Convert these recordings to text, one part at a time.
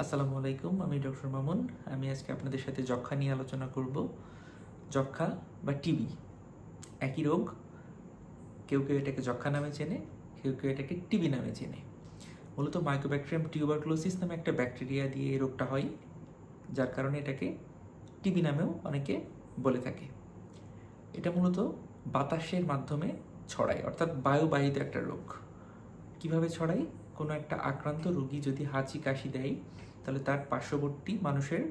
আসসালামু আলাইকুম, আমি ডক্টর মামুন। আমি আজকে আপনাদের সাথে যক্ষ্মা নিয়ে আলোচনা করব। যক্ষ্মা বা টিবি একই রোগ। কেউ কেউ এটাকে যক্ষ্মা নামে চেনে, কেউ কেউ এটাকে টিবি নামে চেনে। মূলত মাইকোব্যাকটেরিয়াম টিউবারকুলোসিস নামে একটা ব্যাকটেরিয়া দিয়ে এই রোগটা হয়, যার কারণে এটাকে টিবি নামেও অনেকে বলে থাকে। এটা মূলত বাতাসের মাধ্যমে ছড়ায়, অর্থাৎ বায়ুবাহিত একটা রোগ। কিভাবে ছড়ায়? কোনো একটা আক্রান্ত রোগী যদি হাঁচি কাশি দেয়, তাহলে তার পার্শ্ববর্তী মানুষের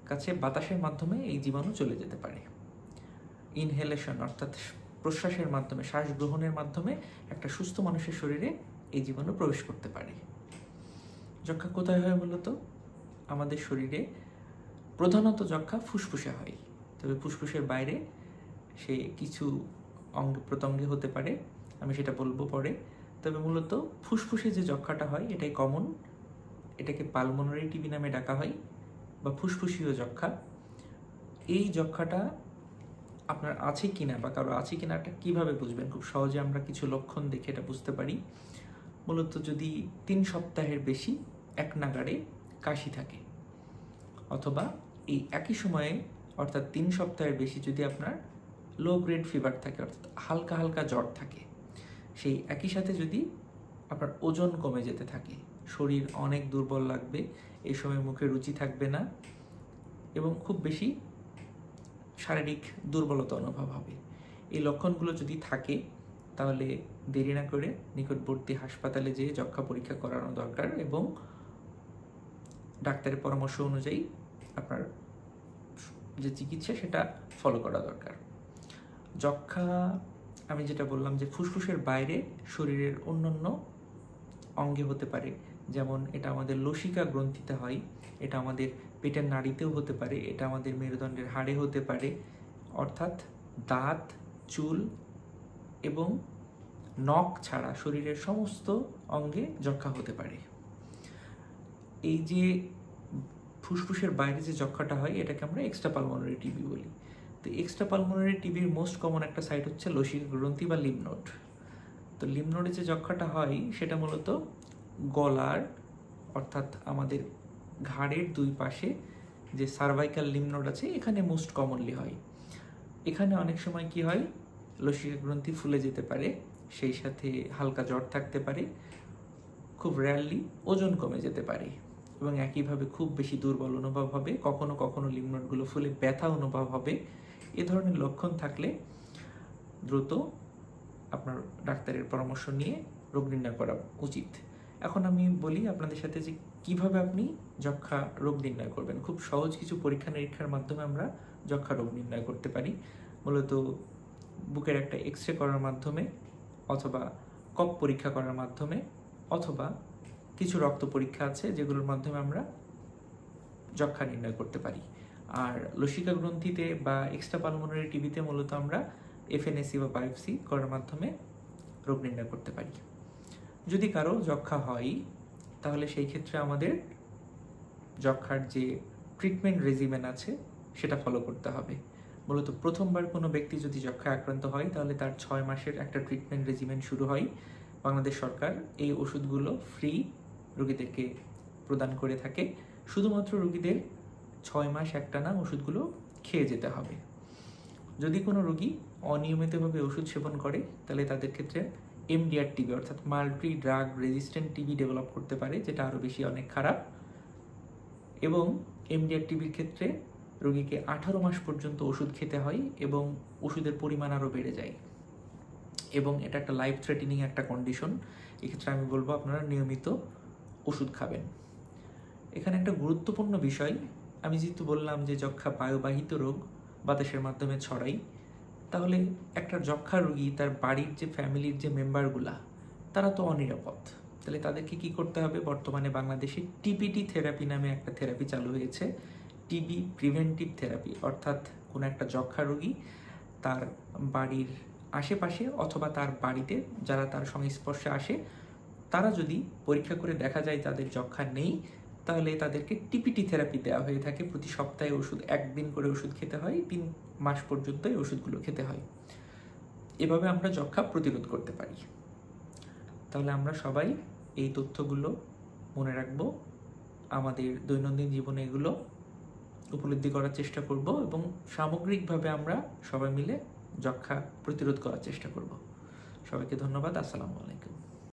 কাছে বাতাসের মাধ্যমে এই জীবাণু চলে যেতে পারে। ইনহেলেশন অর্থাৎ প্রশ্বাসের মাধ্যমে, শ্বাস গ্রহণের মাধ্যমে একটা সুস্থ মানুষের শরীরে এই জীবাণু প্রবেশ করতে পারে। যক্ষ্মা কোথায় হয়? মূলত আমাদের শরীরে প্রধানত যক্ষ্মা ফুসফুসে হয়, তবে ফুসফুসের বাইরে সে কিছু অঙ্গ প্রত্যঙ্গে হতে পারে, আমি সেটা বলবো পরে। তবে মূলত ফুসফুসে যে যক্ষ্মাটা হয় এটাই কমন। এটাকে পালমোনারি টিবি নামে ডাকা হয় বা ফুসফুসীয় যক্ষ্মা। এই যক্ষ্মাটা আপনার আছে কিনা বা কারো আছে কিনা এটা কীভাবে বুঝবেন? খুব সহজে আমরা কিছু লক্ষণ দেখে এটা বুঝতে পারি। মূলত যদি 3 সপ্তাহের বেশি এক নাগাড়ে কাশি থাকে, অথবা এই একই সময়ে অর্থাৎ 3 সপ্তাহের বেশি যদি আপনার লো গ্রেড ফিভার থাকে, অর্থাৎ হালকা হালকা জ্বর থাকে, সেই একই সাথে যদি আপনার ওজন কমে যেতে থাকে, শরীর অনেক দুর্বল লাগবে, এই সময় মুখে রুচি থাকবে না এবং খুব বেশি শারীরিক দুর্বলতা অনুভব হবে, এই লক্ষণগুলো যদি থাকে তাহলে দেরি না করে নিকটবর্তী হাসপাতালে যেয়ে যক্ষ্মা পরীক্ষা করানো দরকার এবং ডাক্তারের পরামর্শ অনুযায়ী আপনার যে চিকিৎসা সেটা ফলো করা দরকার। যক্ষ্মা আমি যেটা বললাম যে ফুসফুসের বাইরে শরীরের অন্যান্য অঙ্গে হতে পারে, যেমন এটা আমাদের লসিকা গ্রন্থিতে হয়, এটা আমাদের পেটের নাড়িতেও হতে পারে, এটা আমাদের মেরুদণ্ডের হাড়ে হতে পারে, অর্থাৎ দাঁত, চুল এবং নখ ছাড়া শরীরের সমস্ত অঙ্গে যক্ষ্মা হতে পারে। এই যে ফুসফুসের বাইরে যে যক্ষ্মাটা হয় এটাকে আমরা এক্সট্রা পালমোনারি টিবি বলি। তো এক্সট্রা পালমোনারি টিবির মোস্ট কমন একটা সাইট হচ্ছে লসিকা গ্রন্থি বা লিম্ফ নোড। তো লিম্ফ নোডে যে যক্ষ্মাটা হয় সেটা মূলত গলার অর্থাৎ আমাদের ঘাড়ের দুই পাশে যে সার্ভাইকাল লিম্ফ নোড আছে এখানে মোস্ট কমনলি হয়। এখানে অনেক সময় কি হয়, লসিকা গ্রন্থি ফুলে যেতে পারে, সেই সাথে হালকা জ্বর থাকতে পারে, খুব রেয়ারলি ওজন কমে যেতে পারে এবং একইভাবে খুব বেশি দুর্বল অনুভব হবে, কখনো কখনো লিম্ফ নোডগুলো ফুলে ব্যথা অনুভব হবে। এ ধরনের লক্ষণ থাকলে দ্রুত আপনার ডাক্তারের পরামর্শ নিয়ে রোগ নির্ণয় করা উচিত। এখন আমি বলি আপনাদের সাথে যে কিভাবে আপনি যক্ষ্মা রোগ নির্ণয় করবেন। খুব সহজ কিছু পরীক্ষা নিরীক্ষার মাধ্যমে আমরা যক্ষ্মা রোগ নির্ণয় করতে পারি। মূলত বুকের একটা এক্স রে করার মাধ্যমে, অথবা কফ পরীক্ষা করার মাধ্যমে, অথবা কিছু রক্ত পরীক্ষা আছে যেগুলোর মাধ্যমে আমরা যক্ষ্মা নির্ণয় করতে পারি। আর লসিকা গ্রন্থিতে বা এক্সট্রা পালমোনারি টিবিতে মূলত আমরা এফএনএসি বা বায়োপসি করার মাধ্যমে রোগ নির্ণয় করতে পারি। যদি কারো যক্ষ্মা হয় তাহলে সেই ক্ষেত্রে আমাদের যক্ষ্মার যে ট্রিটমেন্ট রেজিমেন আছে সেটা ফলো করতে হবে। মূলত প্রথমবার কোনো ব্যক্তি যদি যক্ষ্মায় আক্রান্ত হয় তাহলে তার 6 মাসের একটা ট্রিটমেন্ট রেজিমেন শুরু হয়। বাংলাদেশ সরকার এই ওষুধগুলো ফ্রি রোগীদেরকে প্রদান করে থাকে। শুধুমাত্র রোগীদের 6 মাস একটানা ওষুধগুলো খেয়ে যেতে হবে। যদি কোনো রোগী অনিয়মিতভাবে ওষুধ সেবন করে তাহলে তাদের ক্ষেত্রে এমডিআর টিবি অর্থাৎ multi drug resistant TB develop করতে পারে, যেটা আরও বেশি অনেক খারাপ। এবং এমডিআর টিবির ক্ষেত্রে রোগীকে 18 মাস পর্যন্ত ওষুধ খেতে হয় এবং ওষুধের পরিমাণ আরও বেড়ে যায় এবং এটা একটা লাইফ থ্রেটেনিং একটা কন্ডিশন। এক্ষেত্রে আমি বলবো আপনারা নিয়মিত ওষুধ খাবেন। এখানে একটা গুরুত্বপূর্ণ বিষয়, আমি যেহেতু বললাম যে যক্ষ্মা বায়ুবাহিত রোগ, বাতাসের মাধ্যমে ছড়াই, তাহলে একটা যক্ষ্মা রোগী তার বাড়ির যে ফ্যামিলির যে মেম্বারগুলা তারা তো অনিরাপদ, তাহলে তাদেরকে কি করতে হবে? বর্তমানে বাংলাদেশে টিপিটি থেরাপি নামে একটা থেরাপি চালু হয়েছে, টিবি প্রিভেন্টিভ থেরাপি। অর্থাৎ কোনো একটা যক্ষ্মা রোগী তার বাড়ির আশেপাশে অথবা তার বাড়িতে যারা তার সংস্পর্শে আসে তারা যদি পরীক্ষা করে দেখা যায় তাদের যক্ষ্মা নেই, তাহলে তাদেরকে টিপিটি থেরাপি দেওয়া হয়ে থাকে। প্রতি সপ্তাহে ওষুধ 1 দিন করে ওষুধ খেতে হয়, 3 মাস পর্যন্ত এই ওষুধগুলো খেতে হয়। এভাবে আমরা যক্ষ্মা প্রতিরোধ করতে পারি। তাহলে আমরা সবাই এই তথ্যগুলো মনে রাখবো আমাদের দৈনন্দিন জীবনে এগুলো উপলব্ধি করার চেষ্টা করব এবং সামগ্রিকভাবে আমরা সবাই মিলে যক্ষ্মা প্রতিরোধ করার চেষ্টা করব। সবাইকে ধন্যবাদ। আসসালামু আলাইকুম।